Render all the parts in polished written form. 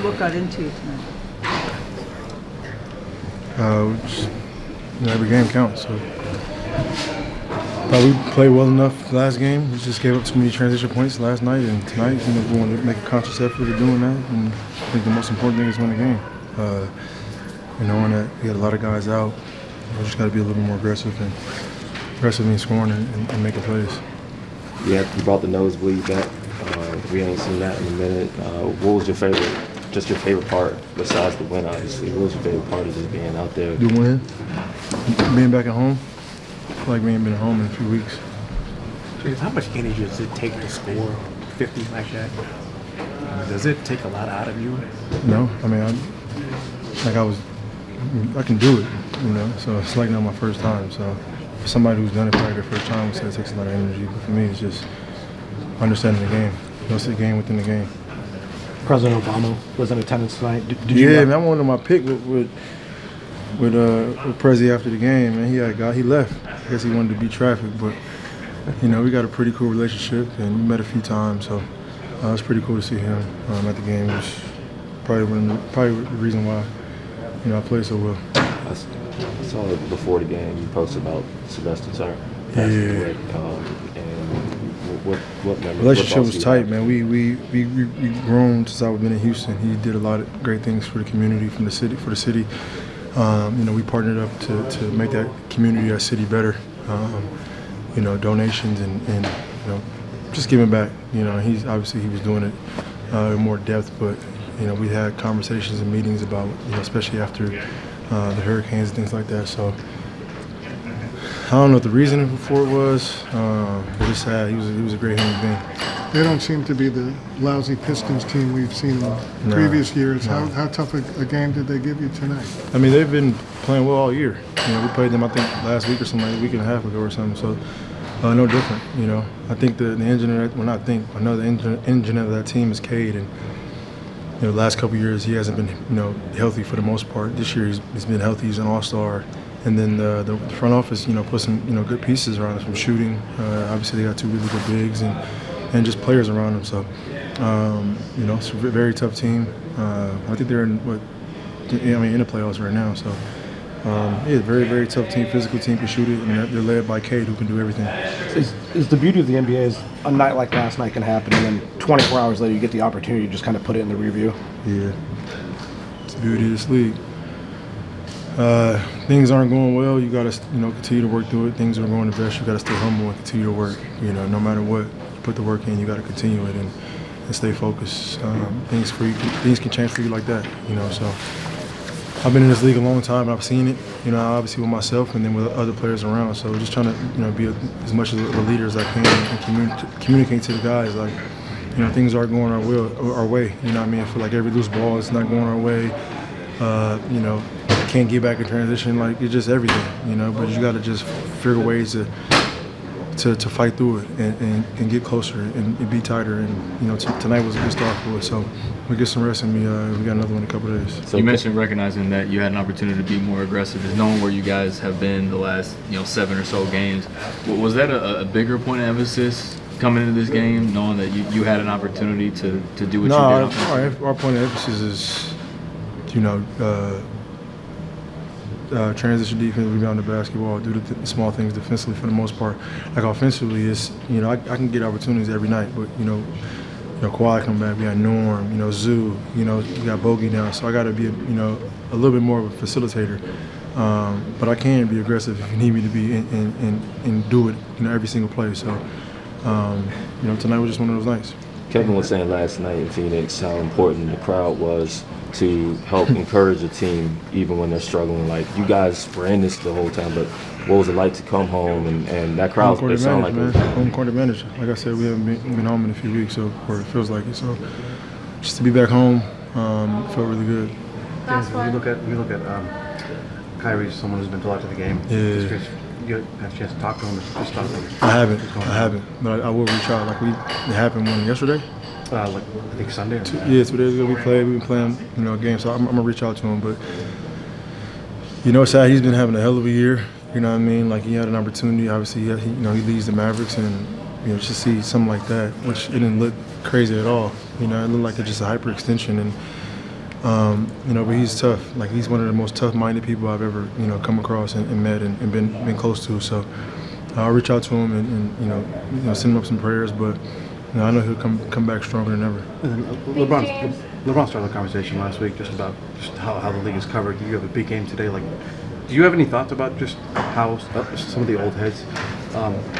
what got into you tonight? Every game counts. So thought we played well enough last game. We just gave up too many transition points last night, and tonight, we want to make a conscious effort of doing that. And I think the most important thing is win the game. Knowing that we got a lot of guys out, we just got to be a little more aggressive in scoring and making plays. Yeah, you brought the nosebleed back. We ain't seen that in a minute. What was your favorite part besides the win, obviously? What was your favorite part of just being out there? The win, being back at home. I feel like we ain't been at home in a few weeks. James, how much energy does it take to score 50 like that? Does it take a lot out of you? No, I mean, I can do it, so it's like not my first time. So for somebody who's done it probably their first time, would say it takes a lot of energy. But for me, it's just understanding the game. It's the game within the game. President Obama was in attendance tonight. Did you? Yeah, man, I wanted my pick with Prezi after the game, and he left. I guess he wanted to beat traffic, but we got a pretty cool relationship, and we met a few times, so it was pretty cool to see him at the game. It was probably the reason why I played so well. I saw it before the game. You posted about Sylvester Turner. Yeah. What memory? Relationship was tight, man. We grown since I've been in Houston. He did a lot of great things for the community, for the city. We partnered up to make that community, that city better. Donations and just giving back. He's obviously he was doing it in more depth, but we had conversations and meetings about especially after the hurricanes and things like that. So I don't know what the reasoning for it was, but it's sad. He was a great human being. They don't seem to be the lousy Pistons team we've seen in previous years. No. How tough a game did they give you tonight? I mean, they've been playing well all year. We played them, I think, last week or something, like a week and a half ago or something. So no different. I think the engine of that, well, not think, I know the engine of that team is Cade, and the last couple of years he hasn't been healthy for the most part. This year he's been healthy. He's an all-star. And then the front office, put some good pieces around us from shooting. Obviously, they got two really good bigs and just players around them. So, it's a very tough team. I think they're in the playoffs right now. So, very, very tough team, physical team, can shoot it, and they're led by Cade, who can do everything. Is the beauty of the NBA is a night like last night can happen, and then 24 hours later you get the opportunity to just kind of put it in the review? Yeah, it's the beauty of this league. Things aren't going well, you got to continue to work through it. Things are going the best, you got to stay humble and continue to work. No matter what, you put the work in, you got to continue it and stay focused. Things can change for you like that. So I've been in this league a long time, and I've seen it. Obviously with myself and then with other players around. So just trying to be as much of a leader as I can and communicate to the guys like things aren't going our way. I feel like every loose ball is not going our way. Can't get back in transition, like it's just everything, but you got to just figure ways to fight through it and get closer and be tighter. And tonight was a good start for us, so we get some rest and we got another one in a couple of days. So you mentioned recognizing that you had an opportunity to be more aggressive, is knowing where you guys have been the last 7 or so games. Was that a bigger point of emphasis coming into this game, knowing that you had an opportunity to do what you did? Our point of emphasis is transition defense, rebound the basketball, do the small things defensively for the most part. Like offensively, it's I can get opportunities every night, but Kawhi come back, we got Norm, Zoo, we got Bogey now, so I got to be a little bit more of a facilitator. But I can be aggressive if you need me to be and do it every single play. So tonight was just one of those nights. Kevin was saying last night in Phoenix how important the crowd was to help encourage the team even when they're struggling. Like, you guys were in this the whole time, but what was it like to come home and that crowd? Home court advantage, man. Home court advantage. Like I said, we haven't been home in a few weeks, or it feels like it. So just to be back home felt really good. James, when you look at Kyrie, someone who's been to a lot of the game. Yeah. You have a chance to talk to him. Just talk to him. I haven't, but I will reach out. Like it happened yesterday. I think Sunday. 2 days ago we've been playing a game, so I'm gonna reach out to him. But it's sad, he's been having a hell of a year. Like he had an opportunity. Obviously, he leads the Mavericks, and just see something like that, which it didn't look crazy at all. It looked like it's just a hyperextension, and But he's tough. Like, he's one of the most tough-minded people I've ever, come across and met and been close to. So I'll reach out to him and send him up some prayers. But I know he'll come back stronger than ever. And then LeBron started the conversation last week just about how the league is covered. You have a big game today. Like, do you have any thoughts about just how some of the old heads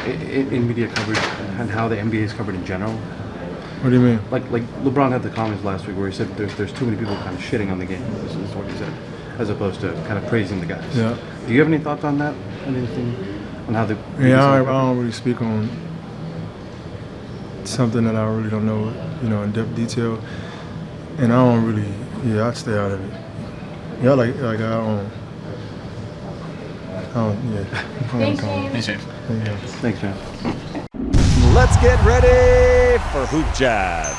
in media coverage and how the NBA is covered in general? What do you mean? Like LeBron had the comments last week where he said there's too many people kind of shitting on the game. This is what he said, as opposed to kind of praising the guys. Yeah. Do you have any thoughts on that? Anything on how the Yeah, I don't really speak on something that I really don't know, in depth detail, and I don't really. Yeah, I stay out of it. Yeah, like I don't. Yeah. Thanks, James. Thanks, man. Let's get ready for Hoop Jab.